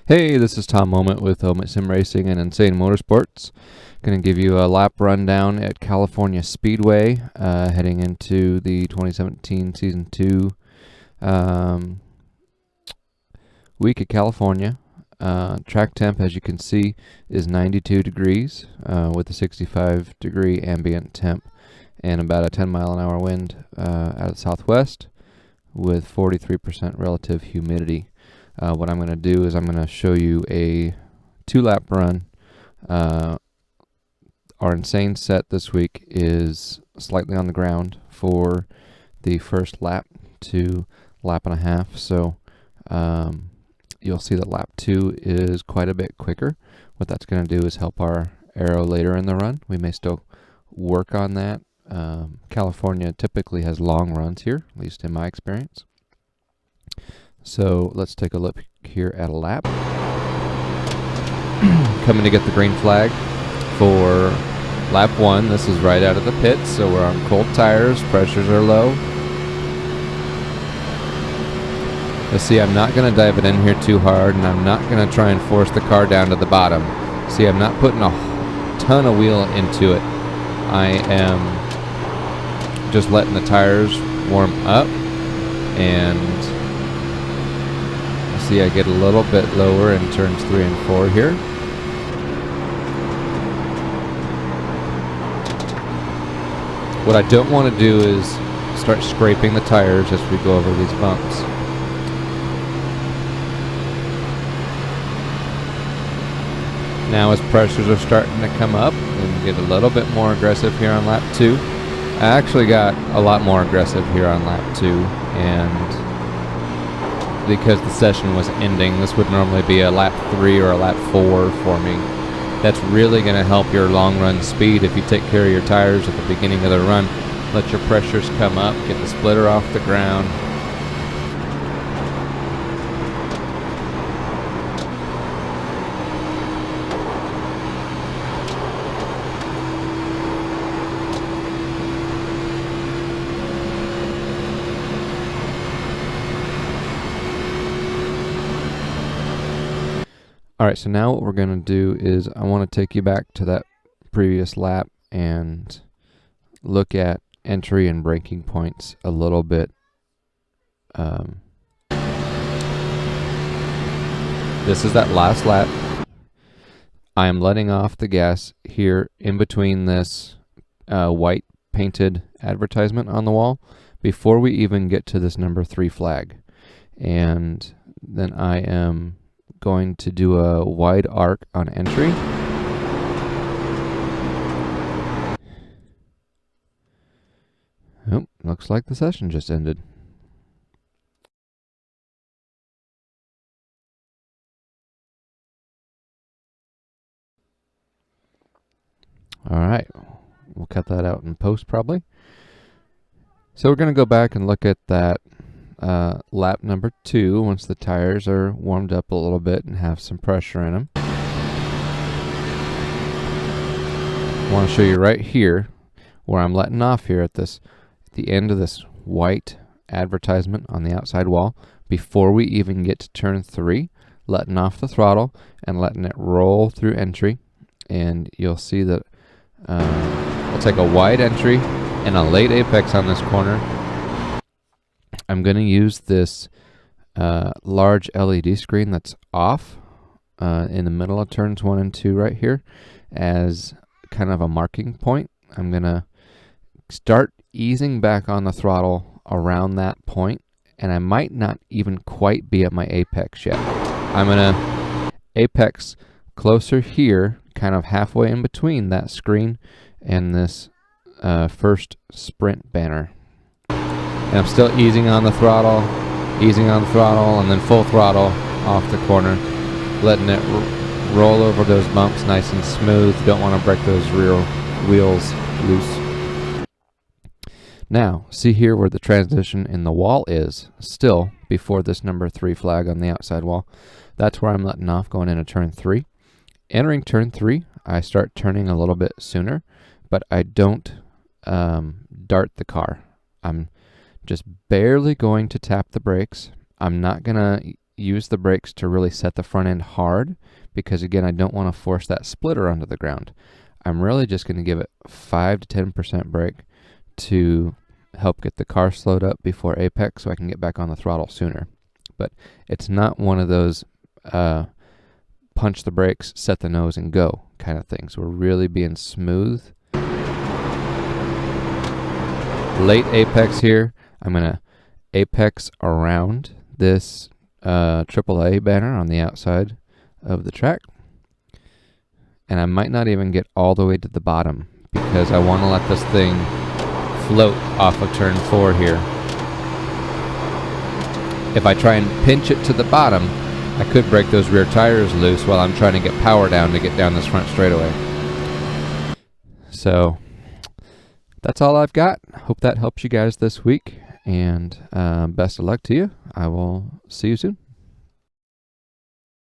Hey, this is Tom Moment with Helmet Sim Racing and Insane Motorsports. Going to give you a lap rundown at California Speedway, heading into the 2017 Season 2 week at California. Track temp, as you can see, is 92 degrees with a 65 degree ambient temp and about a 10 mile an hour wind out of the southwest with 43% relative humidity. What I'm going to do is I'm going to show you a 2-lap run. Our insane set this week is slightly on the ground for the first lap to lap and a half. So you'll see that lap 2 is quite a bit quicker. What that's going to do is help our aero later in the run. We may still work on that. California typically has long runs here, at least in my experience. So let's take a look here at a lap. Coming to get the green flag for lap 1. This is right out of the pits, so we're on cold tires, pressures are low. Let's see, I'm not going to dive it in here too hard, and I'm not going to try and force the car down to the bottom. See, I'm not putting a ton of wheel into it. I am just letting the tires warm up, and see, I get a little bit lower in turns 3 and 4 here. What I don't want to do is start scraping the tires as we go over these bumps. Now as pressures are starting to come up, we get a little bit more aggressive here on lap 2. I actually got a lot more aggressive here on lap 2, and because the session was ending, this would normally be a lap 3 or a lap 4 for me. That's really going to help your long run speed if you take care of your tires at the beginning of the run. Let your pressures come up, get the splitter off the ground. Alright, so now what we're going to do is I want to take you back to that previous lap and look at entry and braking points a little bit. This is that last lap. I am letting off the gas here in between this white painted advertisement on the wall before we even get to this number 3 flag. And then I am going to do a wide arc on entry. Oh, looks like the session just ended. All right, we'll cut that out in post probably. So we're going to go back and look at that lap number 2 once the tires are warmed up a little bit and have some pressure in them. I want to show you right here where I'm letting off here at the end of this white advertisement on the outside wall before we even get to turn 3, letting off the throttle and letting it roll through entry. And you'll see that we'll take a wide entry and a late apex on this corner. I'm going to use this large LED screen that's off in the middle of turns 1 and 2 right here as kind of a marking point. I'm going to start easing back on the throttle around that point, and I might not even quite be at my apex yet. I'm going to apex closer here, kind of halfway in between that screen and this first sprint banner. And I'm still easing on the throttle, and then full throttle off the corner, letting it roll over those bumps nice and smooth. Don't want to break those rear wheels loose. Now, see here where the transition in the wall is, still before this number 3 flag on the outside wall. That's where I'm letting off going into turn 3. Entering turn 3, I start turning a little bit sooner, but I don't dart the car. I'm just barely going to tap the brakes. I'm not going to use the brakes to really set the front end hard, because again, I don't want to force that splitter onto the ground. I'm really just going to give it 5 to 10% brake to help get the car slowed up before apex so I can get back on the throttle sooner. But it's not one of those punch the brakes, set the nose, and go kind of things. We're really being smooth. Late apex here. I'm going to apex around this AAA banner on the outside of the track. And I might not even get all the way to the bottom because I want to let this thing float off of turn 4 here. If I try and pinch it to the bottom, I could break those rear tires loose while I'm trying to get power down to get down this front straightaway. So that's all I've got. Hope that helps you guys this week, and best of luck to you. I will see you soon.